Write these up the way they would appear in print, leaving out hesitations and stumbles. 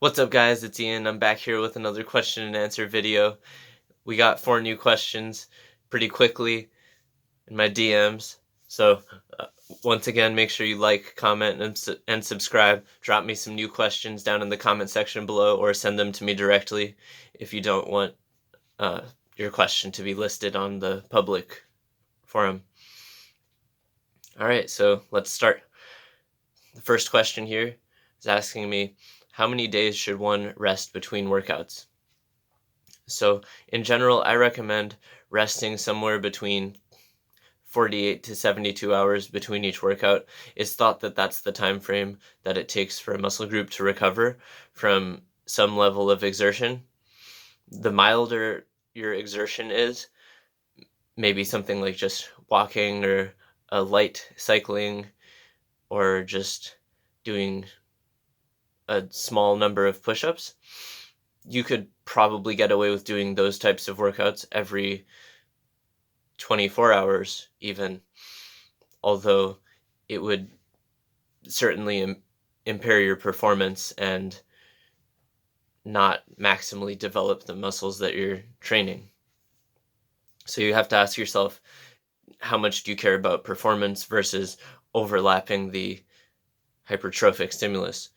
What's up, guys? It's Ian. I'm back here with another question and answer video. We got 4 new questions pretty quickly in my DMs. So, once again, make sure you like, comment, and subscribe. Drop me some new questions down in the comment section below or send them to me directly if you don't want uh, your question to be listed on the public forum. Alright, so let's start. The first question here is asking me, how many days should one rest between workouts? So in general, I recommend resting somewhere between 48 to 72 hours between each workout. It's thought that that's the time frame that it takes for a muscle group to recover from some level of exertion. The milder your exertion is, maybe something like just walking or a light cycling or just doing a small number of push-ups, you could probably get away with doing those types of workouts every 24 hours even, although it would certainly impair your performance and not maximally develop the muscles that you're training. So you have to ask yourself, how much do you care about performance versus overlapping the hypertrophic stimulus?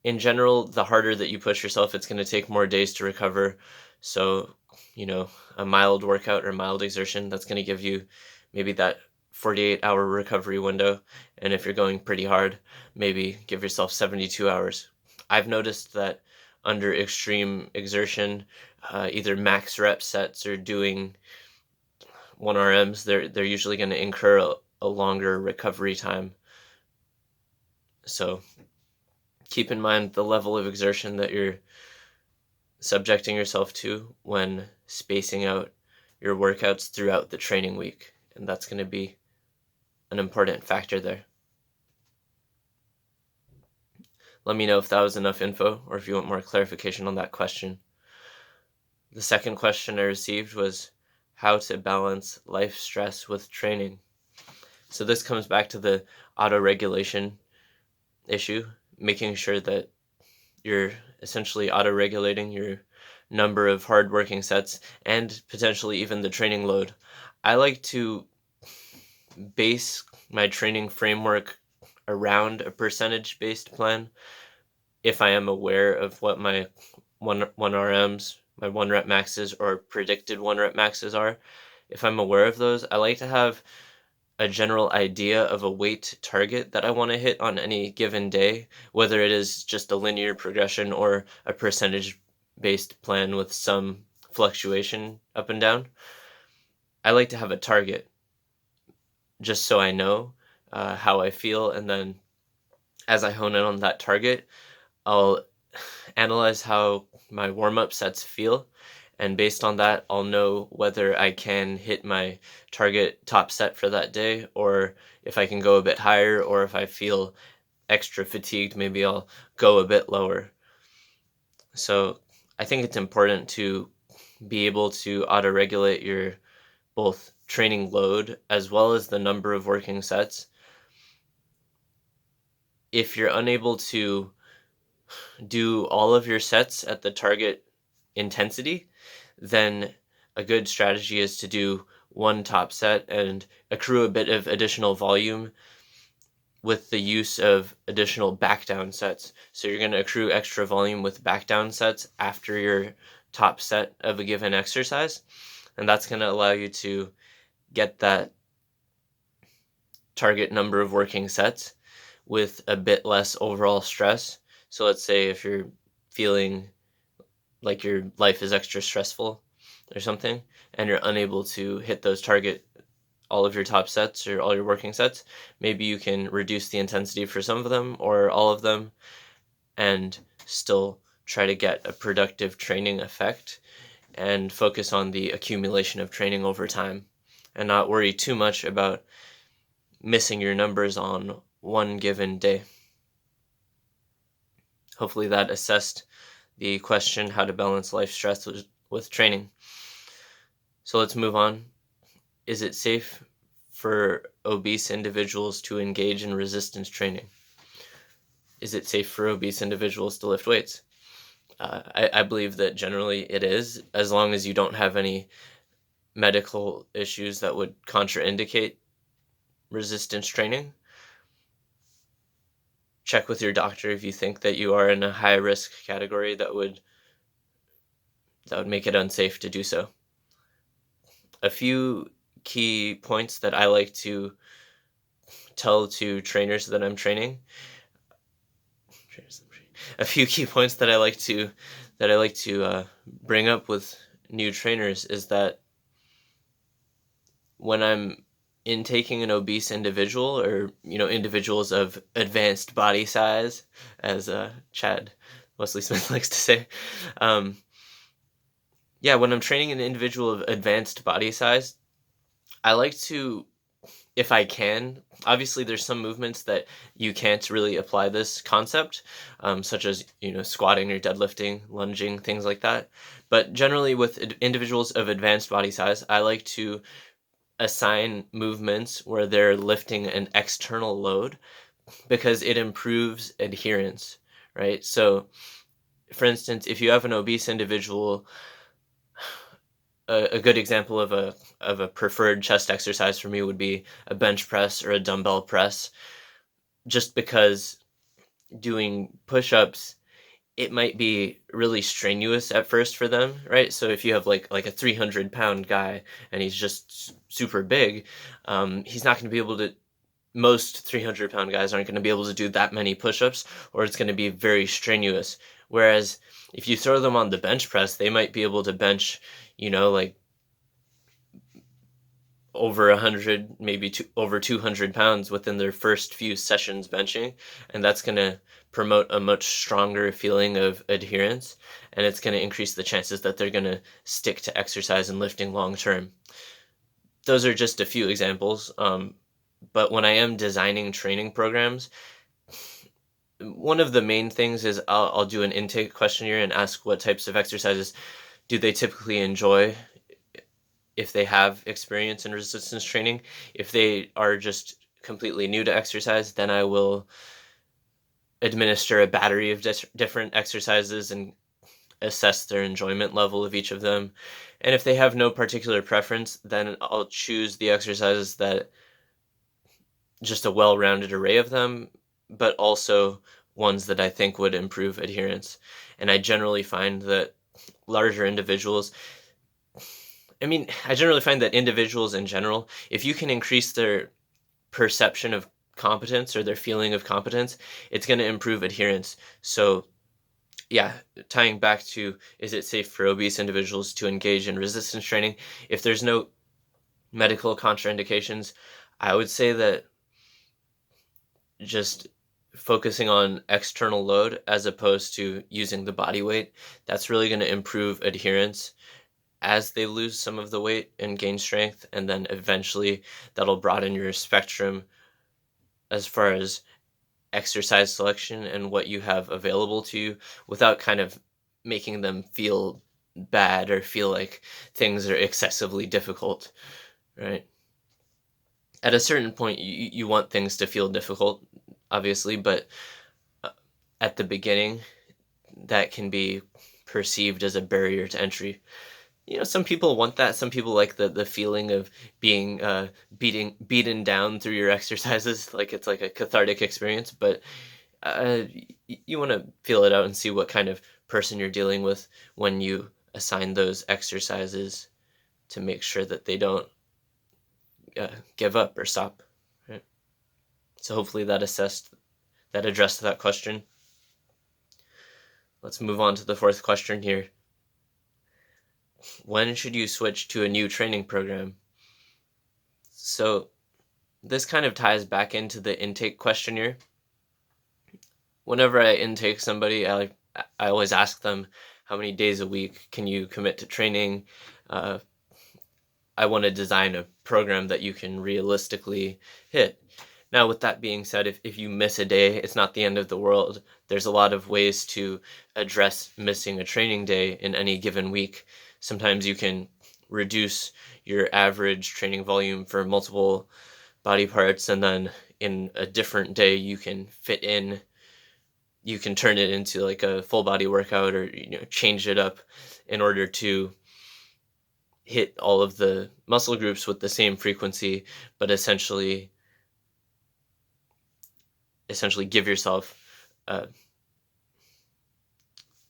In general, the harder that you push yourself, it's going to take more days to recover. So, a mild workout or mild exertion, that's going to give you maybe that 48-hour recovery window. And if you're going pretty hard, maybe give yourself 72 hours. I've noticed that under extreme exertion, either max rep sets or doing 1RMs, they're usually going to incur a longer recovery time. So keep in mind the level of exertion that you're subjecting yourself to when spacing out your workouts throughout the training week, and that's going to be an important factor there. Let me know if that was enough info or if you want more clarification on that question. The second question I received was how to balance life stress with training. So this comes back to the auto-regulation issue, making sure that you're essentially auto-regulating your number of hard working sets and potentially even the training load. I like to base my training framework around a percentage-based plan if I am aware of what my 1RMs, my 1 rep maxes, or predicted 1 rep maxes are. If I'm aware of those, I like to have a general idea of a weight target that I want to hit on any given day, whether it is just a linear progression or a percentage-based plan with some fluctuation up and down. I like to have a target just so I know how I feel, and then as I hone in on that target, I'll analyze how my warm-up sets feel, and based on that, I'll know whether I can hit my target top set for that day, or if I can go a bit higher, or if I feel extra fatigued, maybe I'll go a bit lower. So I think it's important to be able to auto-regulate your both training load as well as the number of working sets. If you're unable to do all of your sets at the target intensity, then a good strategy is to do one top set and accrue a bit of additional volume with the use of additional back down sets. So you're going to accrue extra volume with back down sets after your top set of a given exercise, and that's going to allow you to get that target number of working sets with a bit less overall stress. So let's say if you're feeling like your life is extra stressful or something, and you're unable to hit those target all of your top sets or all your working sets, maybe you can reduce the intensity for some of them or all of them and still try to get a productive training effect and focus on the accumulation of training over time and not worry too much about missing your numbers on one given day. Hopefully that assessed the question how to balance life stress with training. So let's move on. Is it safe for obese individuals to engage in resistance training? is it safe for obese individuals to lift weights? I believe that generally it is, as long as you don't have any medical issues that would contraindicate resistance training. Check with your doctor if you think that you are in a high risk category that would make it unsafe to do so. A few key points that I like to tell to trainers that I'm training. A few key points that I like to bring up with new trainers is that when I'm intaking an obese individual, or individuals of advanced body size, as Chad Wesley Smith likes to say, um, yeah, when I'm training an individual of advanced body size, I like to, if I can, obviously there's some movements that you can't really apply this concept, such as squatting or deadlifting, lunging, things like that. But generally, with individuals of advanced body size, I like to assign movements where they're lifting an external load because it improves adherence, right? So, for instance, if you have an obese individual, a good example of a preferred chest exercise for me would be a bench press or a dumbbell press, just because doing push-ups, it might be really strenuous at first for them, right? So if you have like a 300-pound guy and he's just super big, he's not going to be able to. Most 300-pound guys aren't going to be able to do that many push-ups, or it's going to be very strenuous. Whereas if you throw them on the bench press, they might be able to bench, like over 100, maybe over 200 pounds within their first few sessions benching, and that's going to promote a much stronger feeling of adherence, and it's going to increase the chances that they're going to stick to exercise and lifting long term. Those are just a few examples, but when I am designing training programs, one of the main things is I'll do an intake questionnaire and ask what types of exercises do they typically enjoy if they have experience in resistance training. If they are just completely new to exercise, then I will administer a battery of different exercises and assess their enjoyment level of each of them. And if they have no particular preference, then I'll choose the exercises that just a well-rounded array of them, but also ones that I think would improve adherence. And I generally find that larger individuals, I generally find that individuals in general, if you can increase their perception of competence or their feeling of competence, it's going to improve adherence. So, yeah, tying back to, is it safe for obese individuals to engage in resistance training? If there's no medical contraindications, I would say that just focusing on external load as opposed to using the body weight, that's really going to improve adherence as they lose some of the weight and gain strength, and then eventually that'll broaden your spectrum as far as exercise selection and what you have available to you, without kind of making them feel bad or feel like things are excessively difficult, right? At a certain point, you want things to feel difficult, obviously, but uh, at the beginning, that can be perceived as a barrier to entry. Some people want that. Some people like the feeling of being beaten down through your exercises, like it's like a cathartic experience. But you want to feel it out and see what kind of person you're dealing with when you assign those exercises, to make sure that they don't give up or stop. Right? So hopefully that addressed that question. Let's move on to the fourth question here. When should you switch to a new training program? So this kind of ties back into the intake questionnaire. Whenever I intake somebody, I always ask them, how many days a week can you commit to training? I want to design a program that you can realistically hit. Now, with that being said, if you miss a day, it's not the end of the world. There's a lot of ways to address missing a training day in any given week. Sometimes you can reduce your average training volume for multiple body parts, and then in a different day, you can fit in you can turn it into like a full body workout, or change it up in order to hit all of the muscle groups with the same frequency, but essentially give yourself a,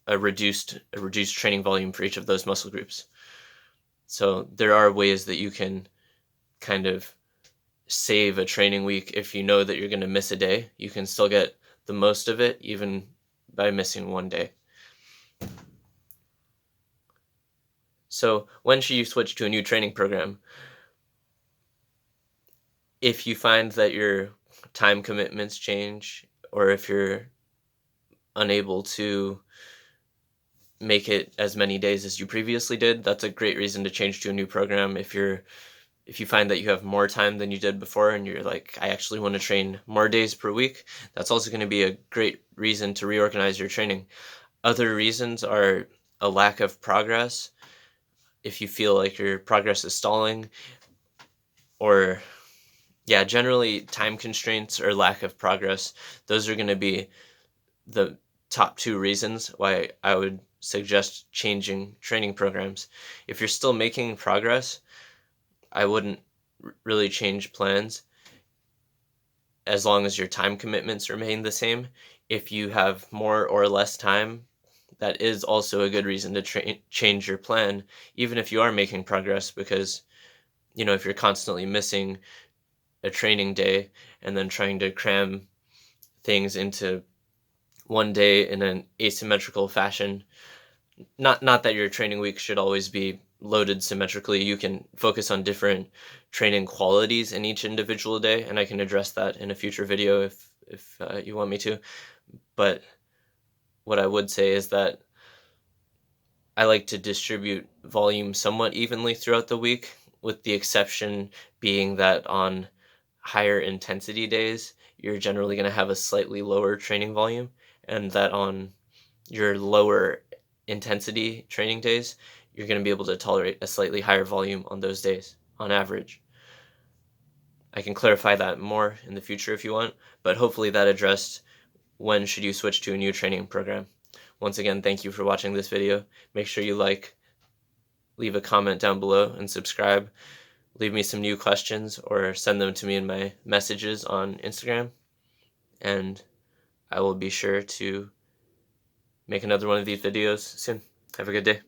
a reduced training volume for each of those muscle groups. So there are ways that you can kind of save a training week. If you know that you're going to miss a day, you can still get the most of it even by missing one day. So when should you switch to a new training program? If you find that your time commitments change, or if you're unable to make it as many days as you previously did, that's a great reason to change to a new program. If you find that you have more time than you did before and you're like, I actually want to train more days per week, that's also going to be a great reason to reorganize your training. Other reasons are a lack of progress. If you feel like your progress is stalling, or yeah, generally time constraints or lack of progress, those are going to be the top two reasons why I would suggest changing training programs. If you're still making progress, I wouldn't really change plans as long as your time commitments remain the same. If you have more or less time, that is also a good reason to change your plan, even if you are making progress, because if you're constantly missing a training day and then trying to cram things into one day in an asymmetrical fashion, not that your training week should always be loaded symmetrically. You can focus on different training qualities in each individual day, and I can address that in a future video if you want me to. But what I would say is that I like to distribute volume somewhat evenly throughout the week, with the exception being that on higher intensity days, you're generally going to have a slightly lower training volume, and that on your lower intensity training days, you're going to be able to tolerate a slightly higher volume on those days on average. I can clarify that more in the future if you want, but hopefully that addressed when should you switch to a new training program. Once again, thank you for watching this video. Make sure you leave a comment down below, and subscribe. Leave me some new questions or send them to me in my messages on Instagram, and I will be sure to make another one of these videos soon. Have a good day.